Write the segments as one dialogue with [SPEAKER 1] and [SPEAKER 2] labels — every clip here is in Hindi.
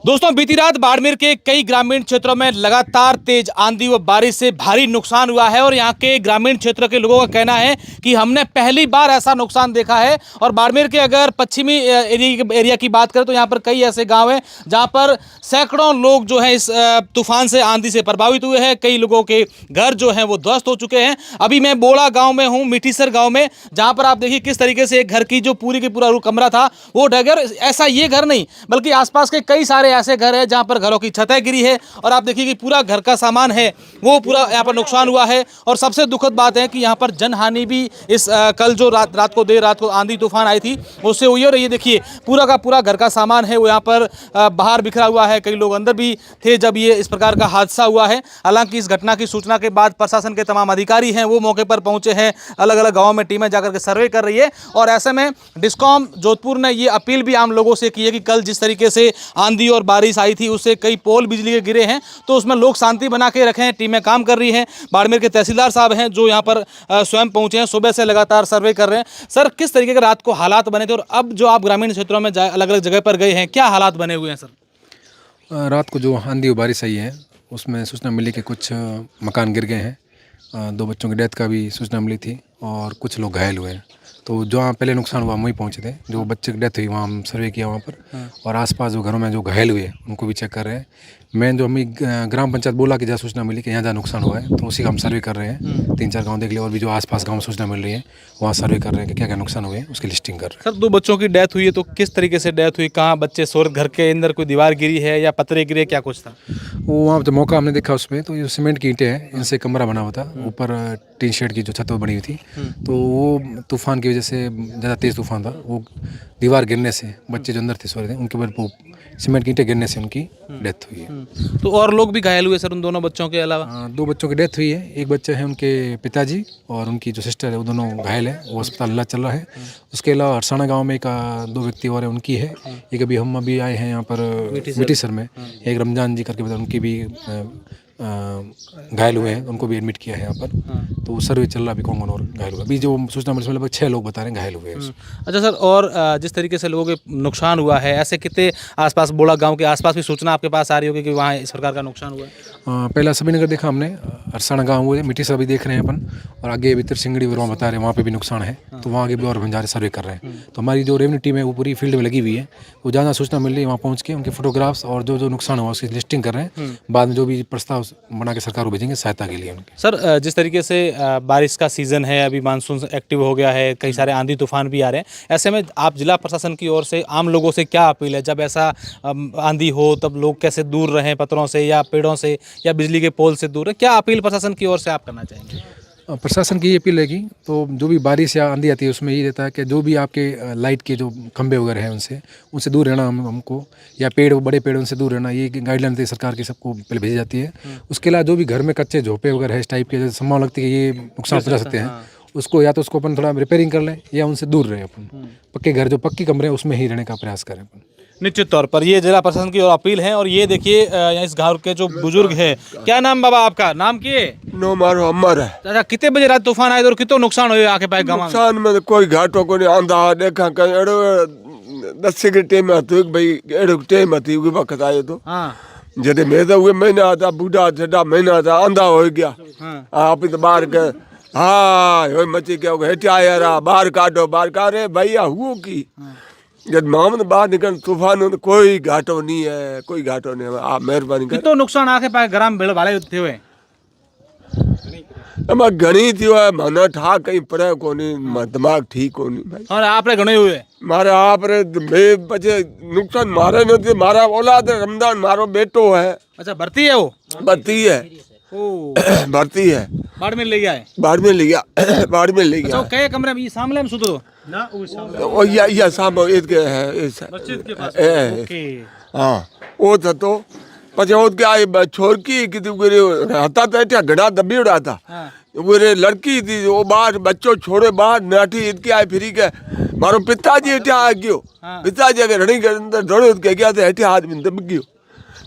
[SPEAKER 1] दोस्तों बीती रात बाड़मेर के कई ग्रामीण क्षेत्रों में लगातार तेज आंधी व बारिश से भारी नुकसान हुआ है और यहाँ के ग्रामीण क्षेत्र के लोगों का कहना है कि हमने पहली बार ऐसा नुकसान देखा है। और बाड़मेर के अगर पश्चिमी एरिया की बात करें तो यहाँ पर कई ऐसे गांव हैं जहाँ पर सैकड़ों लोग जो है इस तूफान से आंधी से प्रभावित हुए हैं। कई लोगों के घर जो हैं वो ध्वस्त हो चुके हैं। अभी मैं बोड़ा गाँव में हूँ, मिठीसर गाँव में, जहाँ पर आप देखिए किस तरीके से एक घर की जो पूरी की पूरा कमरा था वो ढह गया। ऐसा ये घर नहीं बल्कि आसपास के कई सारे ऐसे घर है जहां पर घरों की छतें गिरी है और आप देखिए कि पूरा घर का सामान है वो पूरा यहां पर नुकसान हुआ है। और सबसे दुखद बात है कि यहां पर जनहानि भी इस कल जो देर रात को आंधी तूफान आई थी उससे हुई है। और ये देखिए पूरा का पूरा घर का सामान है वो यहाँ पर बाहर बिखरा हुआ है। कई लोग अंदर भी थे जब ये इस प्रकार का हादसा हुआ है। हालांकि इस घटना की सूचना के बाद प्रशासन के तमाम अधिकारी हैं वो मौके पर पहुंचे हैं, अलग अलग गाँव में टीमें जाकर के सर्वे कर रही है। और ऐसे में डिस्कॉम जोधपुर ने ये अपील भी आम लोगों से की है कि कल जिस तरीके से आंधी और बारिश आई थी उससे कई पोल बिजली के गिरे हैं तो उसमें लोग शांति बना के रखें। टीमें काम कर रही हैं। बाड़मेर के तहसीलदार साहब हैं जो यहाँ पर स्वयं पहुंचे हैं, सुबह से लगातार सर्वे कर रहे हैं। सर, किस तरीके के रात को हालात बने थे और अब जो आप ग्रामीण क्षेत्रों में अलग अलग जगह पर गए हैं क्या हालात बने हुए हैं? सर,
[SPEAKER 2] रात को जो आंधी और बारिश आई है उसमें सूचना मिली कि कुछ मकान गिर गए हैं। 2 बच्चों की डेथ का भी सूचना मिली थी और कुछ लोग घायल हुए हैं। तो जहाँ पहले नुकसान हुआ वहीं पहुँचे थे। जो बच्चे की डेथ हुई वहाँ हम सर्वे किया वहाँ पर। और आसपास जो घरों में जो घायल हुए उनको भी चेक कर रहे हैं। मेन जो हमें ग्राम पंचायत बोला कि जहाँ सूचना मिली कि यहाँ जहाँ नुकसान हुआ है तो उसी का हम सर्वे कर रहे हैं। 3-4 गांव देख लिए और भी जो आसपास गांव में सूचना मिल रही है वहाँ सर्वे कर रहे हैं कि क्या क्या नुकसान हुए हैं उसकी लिस्टिंग कर रहे हैं।
[SPEAKER 1] सर, 2 बच्चों की डेथ हुई है तो किस तरीके से डेथ हुई? कहाँ बच्चे सो घर के अंदर कोई दीवार गिरी है या पतरे गिरे, क्या कुछ था?
[SPEAKER 2] वो वहाँ जो मौका हमने देखा उसमें तो ये सीमेंट की ईंटें हैं, इनसे कमरा बना हुआ था। ऊपर टीन शेड की जो छत बनी हुई थी तो वो तूफान की वजह से ज़्यादा तेज़ तूफान था, वो दीवार गिरने से बच्चे जो अंदर थे सो रहे थे उनके ऊपर वो सीमेंट की ईंटें गिरने से उनकी डेथ हुई है।
[SPEAKER 1] तो और लोग भी घायल हुए सर उन दोनों बच्चों के अलावा?
[SPEAKER 2] 2 बच्चों की डेथ हुई है। एक बच्चा है उनके पिताजी और उनकी जो सिस्टर है वो दोनों घायल है, वो अस्पताल इलाज चल रहा है। उसके अलावा हरसाना गांव में 2 व्यक्ति और है उनकी है। एक अभी हम आए हैं यहाँ पर मिठीसर में, एक रमजान जी करके बता उनकी भी घायल हुए हैं, उनको भी एडमिट किया है यहाँ पर। तो सर्वे चल रहा है अभी कौन और घायल हुआ। अभी जो सूचना मिली लगभग 6 लोग बता रहे हैं घायल हुए हैं।
[SPEAKER 1] अच्छा सर, और जिस तरीके से लोगों के नुकसान हुआ है ऐसे कितने आसपास बोड़ा गांव के आसपास भी सूचना आपके पास आ रही होगी कि वहाँ इस प्रकार का नुकसान हुआ है?
[SPEAKER 2] पहला सभी नगर देखा हमने, हरसाना गाँव हुए, मिठीसर भी देख रहे हैं अपन, और आगे भीतर सिंगड़ी वहाँ बता रहे हैं वहाँ पे भी नुकसान है। तो वहाँ आगे भी और बंजारे सर्वे कर रहे हैं। तो हमारी जो रेवेन्यू टीम है वो पूरी फील्ड में लगी हुई है। वो जहाँ सूचना मिल रही है वहाँ पहुँच के उनके फोटोग्राफ्स और जो नुकसान हुआ उसकी लिस्टिंग कर रहे हैं। बाद में जो भी प्रस्ताव बना के सरकार को भेजेंगे सहायता के लिए उनकी।
[SPEAKER 1] सर, जिस तरीके से बारिश का सीज़न है, अभी मानसून एक्टिव हो गया है, कई सारे आंधी तूफान भी आ रहे हैं, ऐसे में आप जिला प्रशासन की ओर से आम लोगों से क्या अपील है? जब ऐसा आंधी हो तब लोग कैसे दूर रहें पत्थरों से या पेड़ों से या बिजली के पोल से दूर रहें? क्या अपील प्रशासन की ओर से आप करना चाहेंगे?
[SPEAKER 2] प्रशासन की ये अपील रहेगी तो जो भी बारिश या आंधी आती है उसमें ये रहता है कि जो भी आपके लाइट के जो खंभे वगैरह हैं उनसे दूर रहना हमको, या बड़े पेड़ उनसे दूर रहना, ये गाइडलाइन सरकार की सबको पहले भेजी जाती है। उसके अलावा जो भी घर में कच्चे झोंपे वगैरह है इस टाइप के संभावना लगती है कि ये नुकसान पहुँचा सकते हैं, उसको या तो उसको अपन थोड़ा रिपेयरिंग कर लें या उनसे दूर रहें। अपन पक्के घर जो पक्की कमरे हैं उसमें ही रहने का प्रयास करें अपन।
[SPEAKER 1] निश्चित तौर पर ये जिला प्रशासन की ओर अपील है। और ये देखिए इस गाँव के जो बुजुर्ग है, क्या नाम बाबा आपका? नाम किए
[SPEAKER 3] नो मारो अमर है।
[SPEAKER 1] अच्छा, कितने बजे रात तूफान आए और कितना नुकसान हुए आके पाए गाँव में?
[SPEAKER 3] नुकसान में कोई घाटो को नहीं आंधा देखा कहीं 10 के टाइम आते भाई एड़ो टाइम आती हुई वक्त आए तो जदे मैं तो हुए महीना आता बूढ़ा जड़ा महीना था आंधा हो गया। आप तो बाहर के हाँ मची क्या हेठे आया रहा बाहर काटो बाहर काटे भैया हुआ की जब मामद बाहर निकल तूफान हो तो कोई घाटो नहीं है, कोई घाटो नहीं है। आप मेहरबानी कर।
[SPEAKER 1] कितना नुकसान आके पाए ग्राम भेड़ वाले थे हुए?
[SPEAKER 3] घनी थी मन ठा कहीं पड़े को नहीं, दिमाग ठीक को नहीं भाई।
[SPEAKER 1] और आप रे घणे हुए?
[SPEAKER 3] मारे आप रे बचे नुकसान मारे नहीं, मारा औलाद रमजान मारो बेटो है।
[SPEAKER 1] अच्छा, भर्ती है वो?
[SPEAKER 3] भर्ती है, भर्ती है।
[SPEAKER 1] बाड़मेर ले गया है?
[SPEAKER 3] बाड़मेर ले गया, बाड़मेर ले गया।
[SPEAKER 1] अच्छा, कई कमरे में सामने में सुतो ना?
[SPEAKER 3] वो या सामने इसके है इस
[SPEAKER 1] मस्जिद के पास। ओके।
[SPEAKER 3] हाँ वो था तो પછી ઓદ કે આ છોરકી કીધું કે હતા તો એટલે ઘડા દબી ઉડા था। वो लड़की थी वो बाहर बच्चों छोड़े बाहर नाठी इतके आए फिरी के मारो पिताजी हेठे आ गयो। पिताजी अगर रणी के अंदर दौड़े के गया तो हेठे आदमी दब गयो।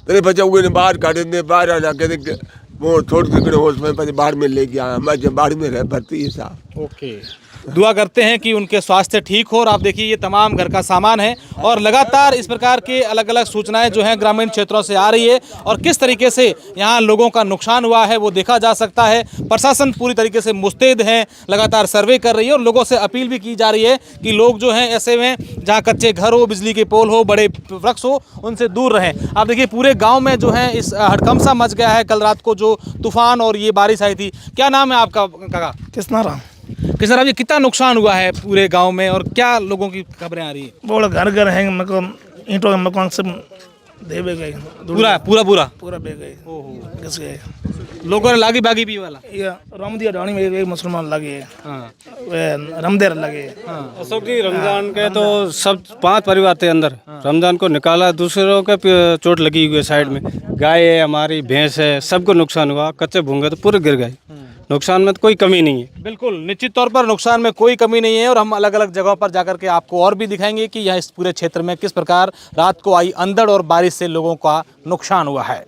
[SPEAKER 3] तेरे बच्चा वो बाहर काटे दे बाहर आ जाके वो छोड़ के उसमें बाहर में ले गया। मैं बाहर में रह भर्ती है साहब।
[SPEAKER 1] ओके। दुआ करते हैं कि उनके स्वास्थ्य ठीक हो। और आप देखिए ये तमाम घर का सामान है और लगातार इस प्रकार के अलग अलग सूचनाएं जो हैं ग्रामीण क्षेत्रों से आ रही है और किस तरीके से यहाँ लोगों का नुकसान हुआ है वो देखा जा सकता है। प्रशासन पूरी तरीके से मुस्तैद है, लगातार सर्वे कर रही है और लोगों से अपील भी की जा रही है कि लोग जो हैं ऐसे में जहाँ कच्चे घर हो, बिजली के पोल हो, बड़े वृक्ष हो, उनसे दूर रहें। आप देखिए पूरे गाँव में जो है इस हड़कंप सा मच गया है कल रात को जो तूफान और ये बारिश आई थी। क्या नाम है आपका काका?
[SPEAKER 4] कृष्णाराम।
[SPEAKER 1] किसान जी कितना नुकसान हुआ है पूरे गांव में और क्या लोगों की खबरें आ रही है?
[SPEAKER 4] बोला घर घर है मकान, ईंटों के मकान सब दे बे गए,
[SPEAKER 1] पूरा
[SPEAKER 4] बे गए, घिस गए।
[SPEAKER 1] लोगों ने लागी बागी भी वाला
[SPEAKER 4] ये रामदिया ढाणी में एक मुसलमान लगे,
[SPEAKER 1] हाँ।
[SPEAKER 4] वे रामदेर लगे।
[SPEAKER 5] अशोक जी रमजान के तो सब 5 परिवार थे अंदर, रमजान को निकाला, दूसरों के चोट लगी हुई है साइड में, गाय है हमारी, भैंस है, सबको नुकसान हुआ। कच्चे भूंगे तो पूरे गिर गए, नुकसान में तो कोई कमी नहीं है।
[SPEAKER 1] बिल्कुल निश्चित तौर पर नुकसान में कोई कमी नहीं है और हम अलग अलग जगहों पर जाकर के आपको और भी दिखाएंगे कि यहाँ इस पूरे क्षेत्र में किस प्रकार रात को आई अंधड़ और बारिश से लोगों का नुकसान हुआ है।